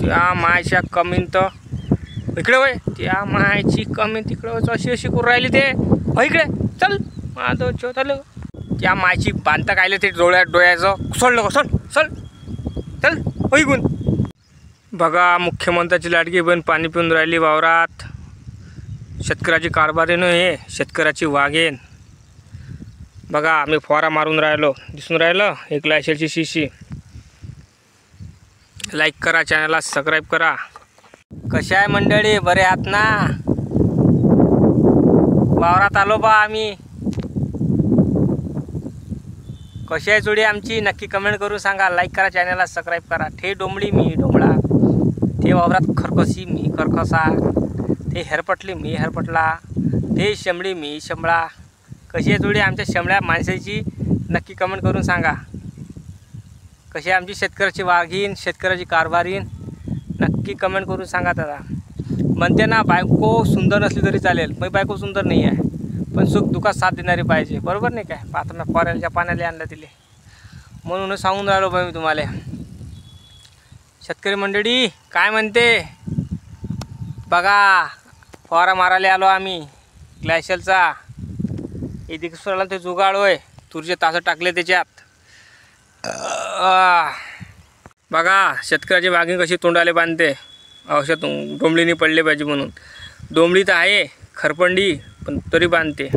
त्या मायच्या कमीन तर इकडे वय त्या मायची कमी तिकडे अशी अशी करून राहिली ते इकडे चल माझं चल त्या मायची बांधता कायले ते डोळ्याचं सोडलं सोड चल चल ऐकून बघा मुख्यमंत्र्याची लाडकी बहीण पाणी पिऊन राहिली वावरात. शेतकऱ्याची कारभारी न हे शेतकऱ्याची वाघेन. बघा आम्ही फवारा मारून राहिलो दिसून राहिलं. एक लायसरची शिशी. लाईक करा, चॅनलला सबस्क्राईब करा. कशा आहे मंडळी, बरे आहात ना? वावरात आलो बा आम्ही. कशी आहे जोडी आमची नक्की कमेंट करून सांगा. लाईक करा, चॅनलला सबस्क्राईब करा. ठे डोंबळी मी डोंबळा, ते वावरात खरकशी मी खरकसा, ते हेरपटली मी हेरपटला, ते शेंबडी मी शेंबळा. कशी आहे जोडी आमच्या शेंबड्या माणसाची नक्की कमेंट करून सांगा. कशी आहे आमची शेतकऱ्याची वाघीन शेतकऱ्याची कारभारीन नक्की कमेंट करून सांगा. दादा म्हणते ना बायको सुंदर नसली तरी चालेल, पण बायको सुंदर नाही आहे पण सुख दुःखात साथ देणारी पाहिजे. बरोबर नाही काय? आता मी फॉरेलच्या पाण्याला आणलं तिले म्हणून सांगून राहिलो मी तुम्हाला. शेतकरी मंडळी काय म्हणते बघा. फवारा मारायला आलो आम्ही ग्लॅशियलचा. हे दिवसाला ते जुगाड होय. तुरचे तासं टाकले त्याच्यात. बघा शेतकऱ्याची वाघीण कशी तोंडाले बांधते. औषध डोंबळीनी पडले पाहिजे म्हणून. डोंबळी तर आहे खरपंडी पण तरी बांधते.